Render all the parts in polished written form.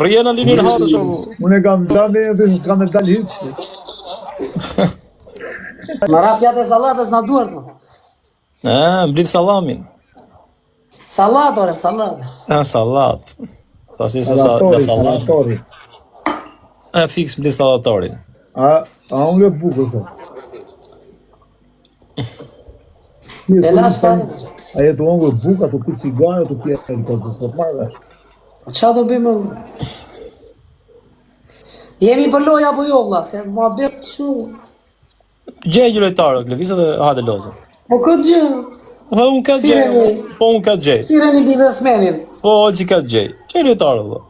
Rjena linjën hatë shumë. Unë e kam dalë edhe kam dalë hiç. Mara pjatë e sallatës na duart më. Mblit sallamin. Sallat, ore, sallat. Sallat. Thasi se sallat. Fiks mblit sallatorin. Unë e bukur të. E lash pa. A jetu ongë buka, të pi cigare, të pi e të sot marrë. Qa do bëjmë? Jemi për loja apo jo, vlla, se ma bet shumë. Gjej një lojtarë, lëvizë dhe hajde lozën. Po këtë gjë? Unë ka gjej. Po unë ka gjej. Sireni biznesmenin. Po që ka gjej. Gjej lojtarë, vlla.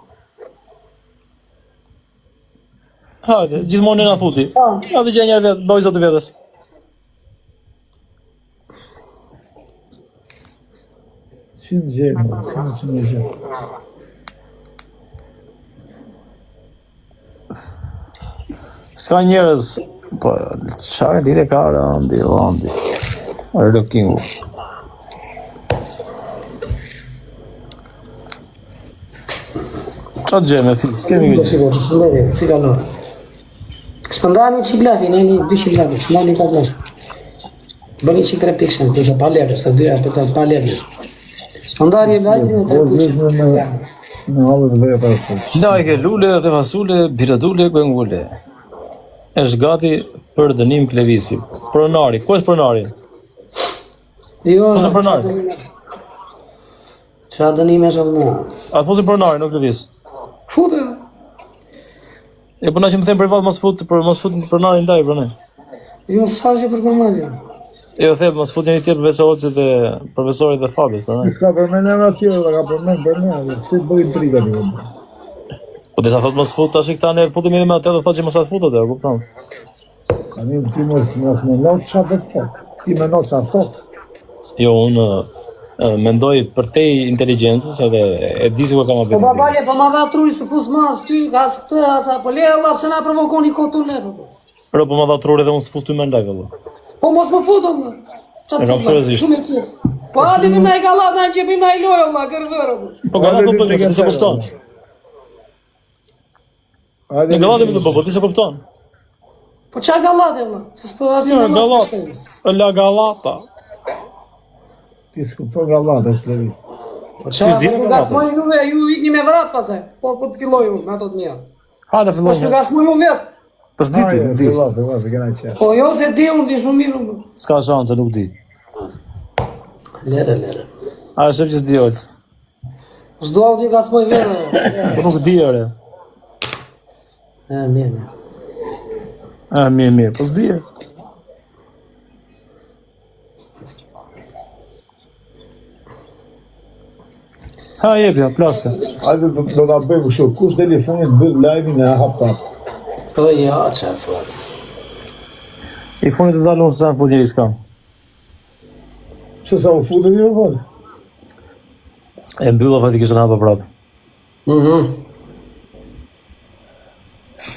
Hajde, gjithmonë në futi. Hajde gjej njerë vetë, bëj zotë vetës. Që në gjemë, që në gjemë. Ska njerëz, po, qaj lidhe ka rëndi. Rëkingu. Qa gjeme, Filips, kemi gjithë? Si ka lorë. Shpëndani që glafi, nëjni 200 glafi, shpëndani ka glafi. Bëni që 3 pikshën, të që pa levë, së të dyja, për të pa levë. Shpëndani e lajtë dhe 3 pikshën. Në halë të veja për të. Lajke, lule dhe fasule, biradule, gëngule. Eshtë gati për dënim Klevisi. Pronari, ku është pronari? Jo, Fosë pronari? Qa dënim e shumë në? A të fosë pronari, në Klevis? Fute. E përna që më them për valë mos fut pronari në laj, përne? Jo, sa që për përmajë. E o them, mos fut një tjerë profesorit dhe Fabit, përne? Ka përmen e nga tjerë, ka përmen për ne, që të bëjnë triga të vëmë. Po disa thot mos fut, tash i këta ne futim edhe me atë dhe thot që mos atë futet e, kuptam? Ka një ti mos me notë qa të fok, ti me notë qa të fok. Jo, unë mendoj për te inteligencës edhe e di si ku kam abit. Po babalje, po ma dha truj së fus mas ty, as këtë, asa, po le Allah, pëse na provokoni kotu lefë. Ro, po ma dha trur edhe unë së fus ty me në lajve, Po mos më futu, më. E kam seriozisht. Po ademi me i galat, na i gjepim me i lojo, më, kërvërë. Po galat po bëllë, ti se kupton. Në galat e më të bëllë, ti se kupton. Po qa galat e, më? Se s'po asin në galat, la galata. Ti s'kupton galat e Klevis. Po qa, po gasmoj juve, ju ikni me vrat pasaj. Po këtë kiloj unë, me atot mija. Hajde Po filloj. s'u gasmoj unë vetë. Po s'diti, nuk di. Fillat, se kena qërë. Po jo se di unë, di shumë mirë unë. S'ka shanse, nuk di. Lere. A e shef që s'di olës. S'do au t'i gasmoj vetë. Po nuk di, ore. Mirë. Mirë, po s'di. Ha, jepja, plase. Hajde do t'a bëjmë shumë, kush deli funit bëjmë live-in e hapta. Po ja, që e thua. I funit të dalë unë se sa në fut njëri s'kam. Që sa u futë një vëllë? E mbylla fa ti kishtë në hapa prapë.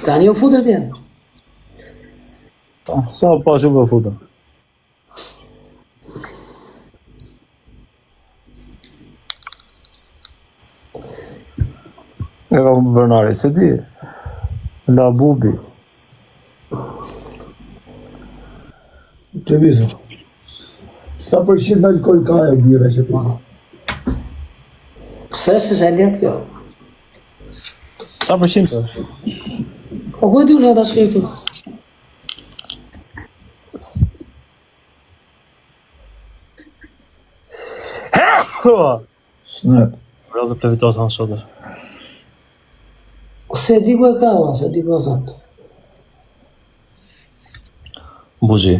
Ka një u futë tjenë. Sa pa shumë për futa. E ka më Bernari, se di. La bubi. Të visë. Sa përqind alkohol ka e bire që të manë? Pse që e letë kjo? Sa përqind të? Po ku e di unë e ta shkejtu? Snap. Vreau të plevitosa në shodër. Se di ku e ka, se di ku e sa. Buxhi.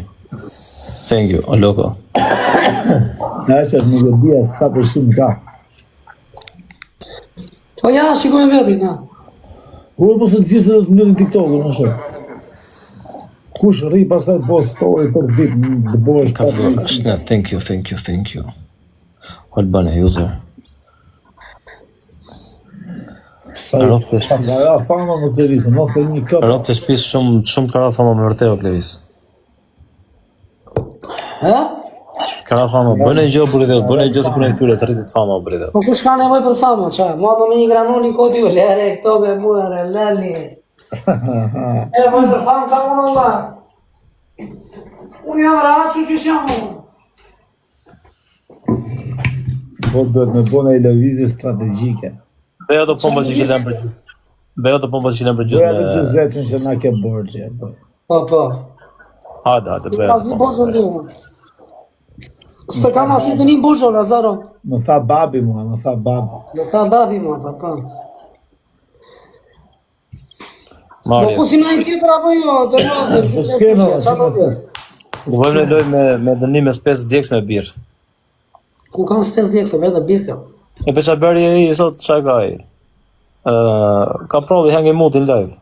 Thank you, o loko. Në eshe nuk e dhja sa përqind ka. Po ja, shikojnë veti, na. Ku e posë të gjithë dhe të mëllin TikTok-u në shumë? Kush rri pas të po story për ditë të bëhesh Ka vërë, shne, thank you. Hol bane, user. Rop të shpis. Ja, fama më të rrisë, nëse një këpë. Rop të shpis shumë kara fama me vërteo, Klevis. Ha? Ka Ka fama, bën e gjë burrë, bën e gjë se punë këtyre të rritit fama burrë. Po kush ka nevojë për famë, ça? Mua më një granoli koti u lere këto me mua lali. E vjen për famë ka unë valla. Unë jam rahatë që jam unë. Po duhet me bëna i lëvizje strategjike. Dhe ato pompa që lëm për gjysmë. Dhe ato pompa që lëm për Bëja të gjysmë. gjëzeqen që na ke borxhe. Po. Hajde, bëj. Pazi borxhon ti. S'të kam asnjë të një borxhon, Lazaro. Më tha babi mua, më tha babi. Më tha babi mua, po. Marrë. Po si më ai tjetër apo jo, të mos. S'keno, Do bëjmë një lojë me dënim me 5 djegës me birr. Ku kam 5 djegë, vetë birka. E për çabëri ai sot çaj ka ai. Ka prodhi hangi mutin live.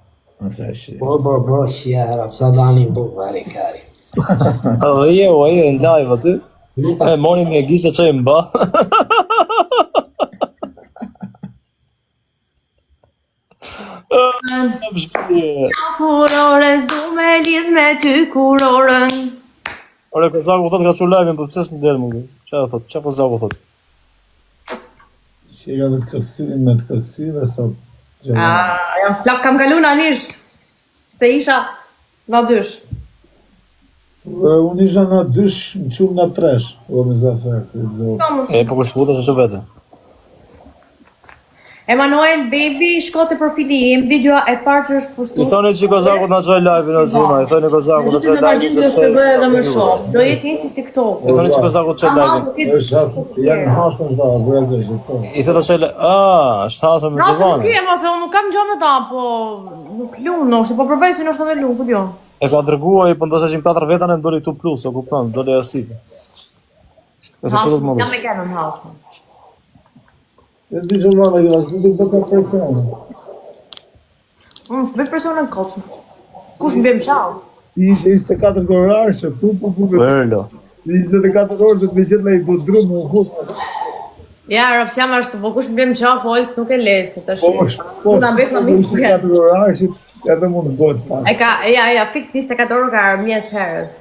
Po, shjara, psa danin bu, vari kari. Ai në live aty. E mori me gjise çaj mba. Kurore, s'du me lidh me ty kurorën. Ore, ka zaku thot ka çu live-in, po pse s'më del më? Çfarë po zaku thot? Që ka të këtësirin me të këtësire sot. Jam flak, kam kalu në anish. Se isha në dysh. Unë isha në dysh, më qumë në tresh. O, në zafer. E, po kur s'futesh është vete. Emanuel Baby, shko te profili im, video e parë që është postu. I thoni që Kozakut na çoj live-in në Zuma, i thoni Kozakut na çoj live-in sepse do të më shoh. Do jetë një si TikTok. I thoni që Kozakut çoj live-in. Janë hasën da, vërë që to. I thot çoj është hasëm me Xhivane. Nuk kam gjë me ta, po nuk lun, është po provoj se është edhe lun, ku diun. E ka dërguar, po ndoshta 4 vetën e ndoli këtu plus, e kupton, doli asi. Nëse çdo të më Jam me Canon House. E di që vana jo, asë nuk do të persona. S'bëj personën kotë. Kush më bëjmë shau? Ishte 24 orarë që po. Përlo. 24 orë që të me gjithë me i budru më hukë. Ja, Rapsjam është, po kush më bëjmë shau, folës nuk e lesë, të Po, shumë. Unë ambet më mikë 24 orarë që edhe mund të bëjtë pa. Ja, fix 24 orë ka mjetë herës.